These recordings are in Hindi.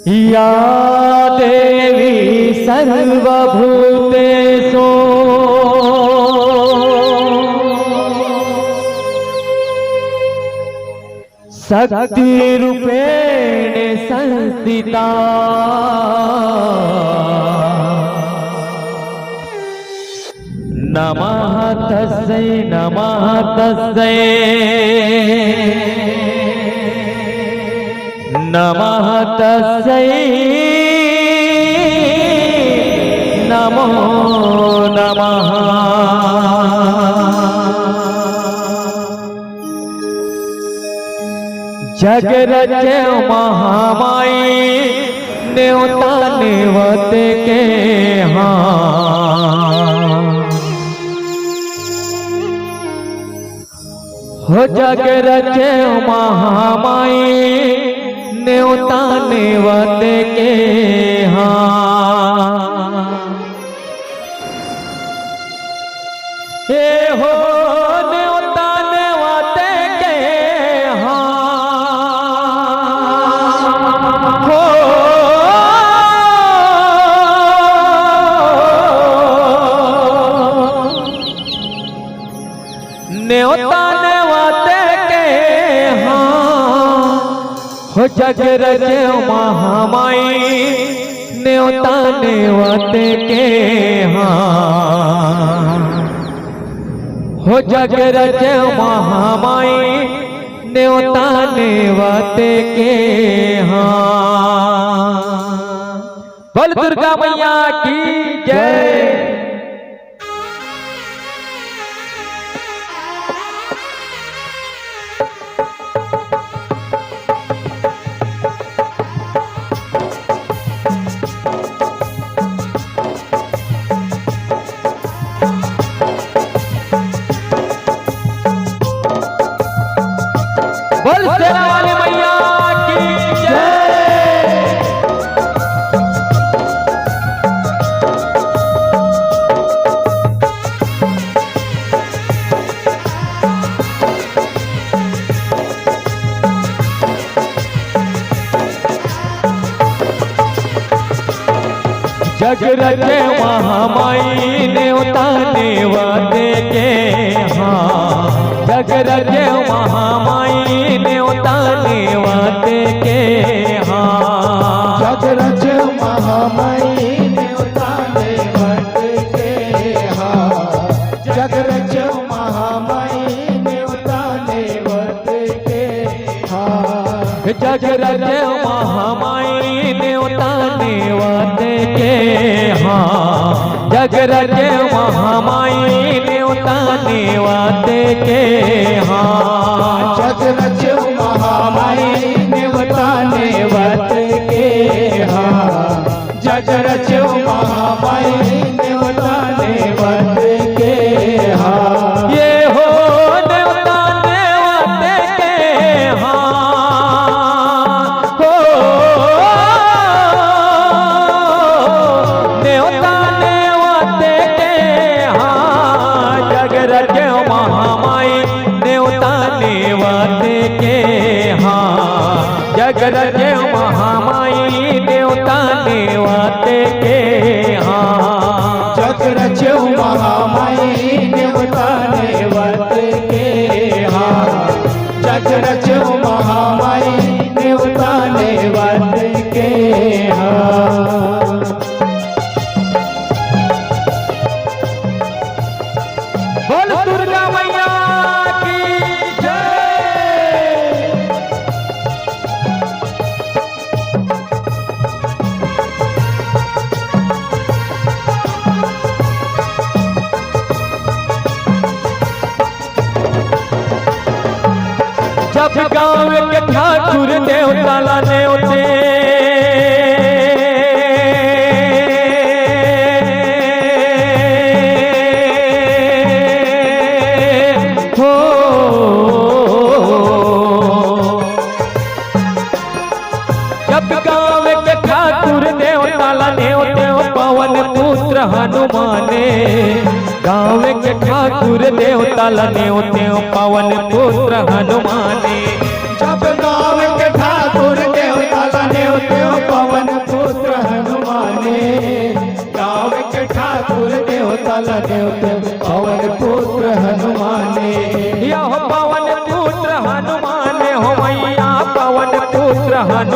या देवी सर्वभूतेषु शक्तिरूपेण संस्थिता नमः तस्यै नमः तस्यै नमः तस्यै नमो नमः। जग रचे महामाई न्योता नेवत के हो जग रचे महामाई न्योता नेवत के हे हो न्योता नेवत के हो न्योता हो जग रचे महामाई न्योता नेवत के हो जग रचे महामाई न्योता नेवत के बोल दुर्गा मैया की जय। बोल शेरा वाली मैया की जय। जग रचे महामाई न्योता नेवत के जग रचे महामाई न्योता नेवत के जग रचे महामाई न्योता नेवत के जग रचे महामाई न्योता नेवत के जग रचे महामाई न्योता नेवत के जग रचे महामाई न्योता नेवत के जग रचे महामाई न्योता नेवत के जग रचे महामाई न्योता नेवत के ये हो न्योता नेवत के हो न्योता नेवत के जग रचे महामाई न्योता नेवत के जग रचे महामाई न्योता नेवत के जग रचे महामाई न्योता नेवत के जग रचे महामाई न्योता नेवत के बोल दुर्गा मैया की जय। जब गाँव के ठाकुर देवता लाने होते जब गाँव के ठाकुर देवता लाने होते पवन पुत्र हनुमाने गाँव के ठाकुर देवता लाने होते पवन पुत्र हनुमाने जब गाँव के ठाकुर देवता लाने होते पवन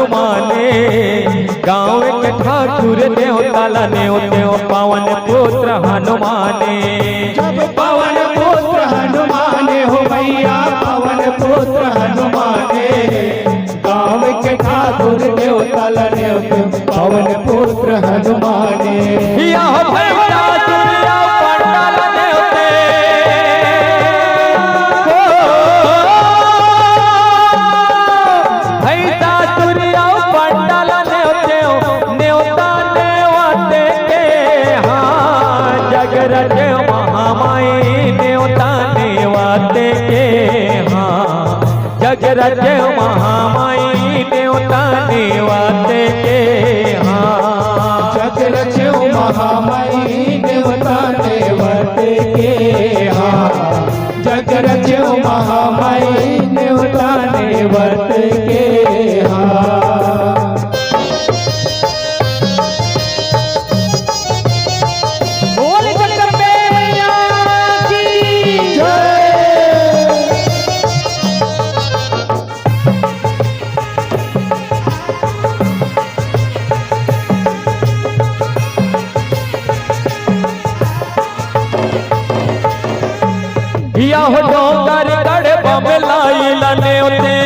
हनुमाने गाँव के ठाकुर देवताला नेवते पावन पुत्र हनुमाने जब पवन पुत्र हनुमाने हो भैया पवन पुत्र हनुमाने गाँव के ठाकुर देवताला नेवते पवन पुत्र हनुमाने यह भैया दुनिया पंडाल नेवते भैया दुनिया पंडाल नेवते नेवता नेवते के हाँ जगरज महामाई नेवता नेवते के हाँ जगरज महामाई नेवता नेवते के हाँ जगरज महामाई देवता नेवते के हाँ जगरज महामाई देवता नेवते के हाँ बोल जगदम्बे मैया की जय यह डोंगर गढ़ बमलाई लनेवते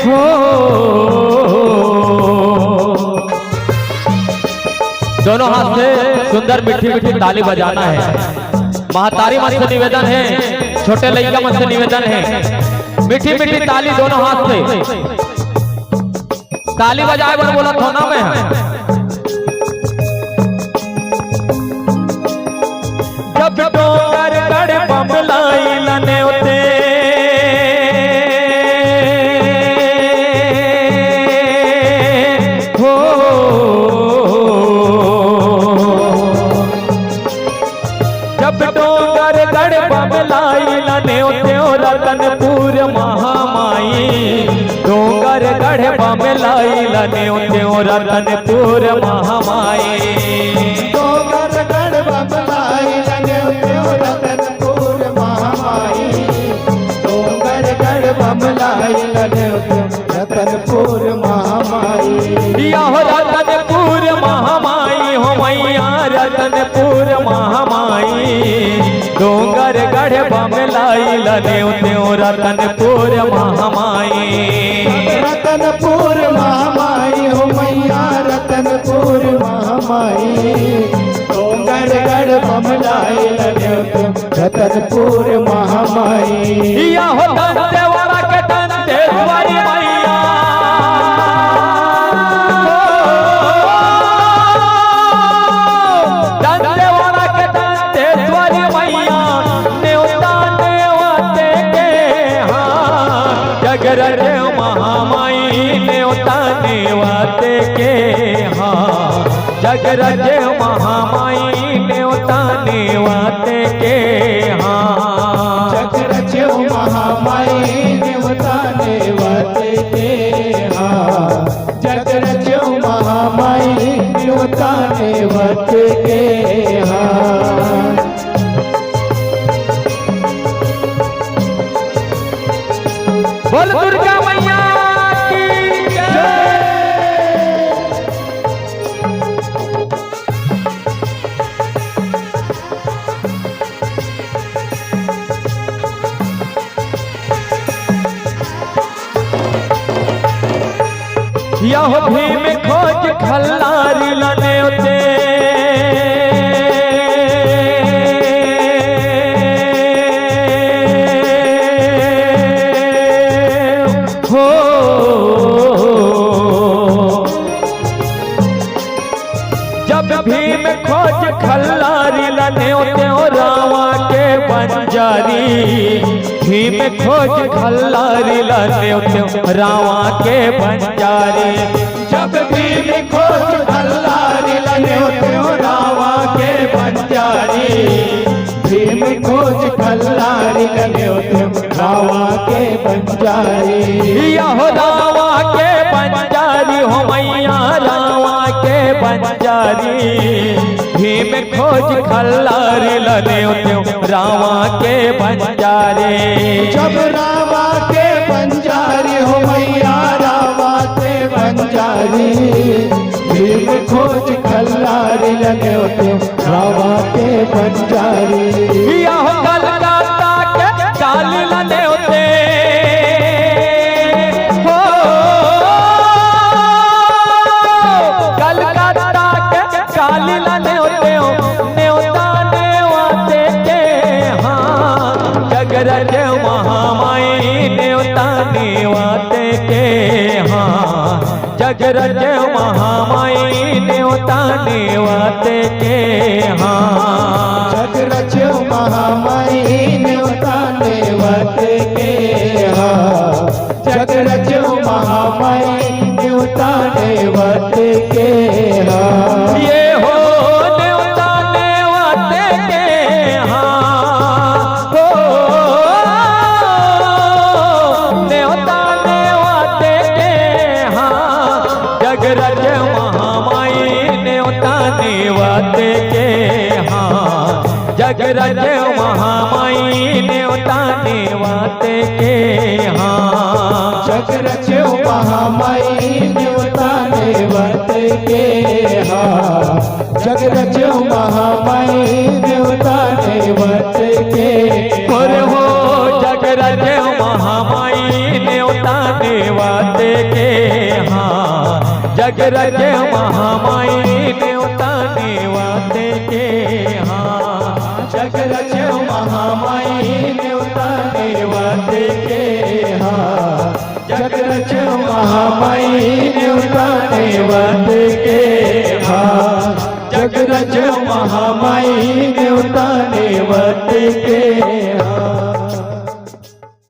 हो दोनों हाथ से सुंदर मीठी मीठी ताली बजाना है। महतारी मन से निवेदन है, छोटे लड़का मन से निवेदन है, मीठी मीठी ताली दोनों हाथ से ताली बजाए बर बोला थोना में है। जब डोंगर गढ़ बमलाई लनेवते हो जब डोंगर गढ़ बमलाई लनेवते रतनपुर महामाई डोंगर गढ़ बमलाई लनेवते रतनपुर महामाई डोंगर गढ़ बमलाई लनेवते रतनपुर महामाई डोंगर गढ़ बमलाई लनेवते रतनपुर महामाई यह रतनपुर महामाई हो मैया रतनपुर महामाई डोंगर गढ़ बमलाई लनेवते रतनपुर महामाई रतनपुर महामाई हो मैया रतनपुर महामाई डोंगर गढ़ बमलाई लनेवते रतनपुर महामाई यह दंतेवाड़ा के दंतेश्वरी मैया दंतेवाड़ा के दंतेश्वरी मैया नेवता नेवते के हाँ जगरज महामाई नेवता नेवते के हाँ जगरज महामाई नेवता नेवते के हाँ जगरज महामाई देवता नेवते के हाँ जगरज महामाई देवता नेवते के हाँ बोल दुर्गा मैया की जय। यह भीम खोज खल्लारी लनेवते हो जब भीम खोज खल्लारी लनेवते रावा के बंजारी भीम खोज खल्लारी लनेवते रावा के बंजारी जब भीम खोज खल्लारी लनेवते रावा के बंजारी भीम खोज खल्लारी लनेवते रावा के बंजारी यह रावा के बंजारी हो मैया रावा के बंजारी पंजारी भीम खोज खल्लारी नेवते रावा के पंजारे जब रावा के पंजारी हो मैया रावा के पंजारी भीम खोज खल्लारी नेवते रावा के पंजारी या हो कलकत्ता के काली नेवते हो कलकत्ता के काली नेवते नेवता नेवाते के हाँ जगरज महामाई नेवता नेवाते के हाँ जगरज महामाई नेवता नेवाते के हाँ जगरज महामाई नेवता नेवते के हाँ जगरज महामाई नेवता नेवते के हाँ ये हो नेवता नेवाते के हाँ हो नेवता नेवाते के हाँ जगरज महामाई नेवता नेवाते के हाँ जगरज महामाई नेवता नेवाते के हाँ जगरज महामाई नेवता नेवते के हाँ जगरज महामाई नेवता नेवते के और हो जगरज महामाई नेवता नेवाते के हाँ जगरज महामाई नेवता नेवाते के हाँ जगरज महामाई नेवता नेवते के हाँ जगरज महामाई नेवता नेवते के हाँ जगरज महामाई नेवता नेवते के हाँ।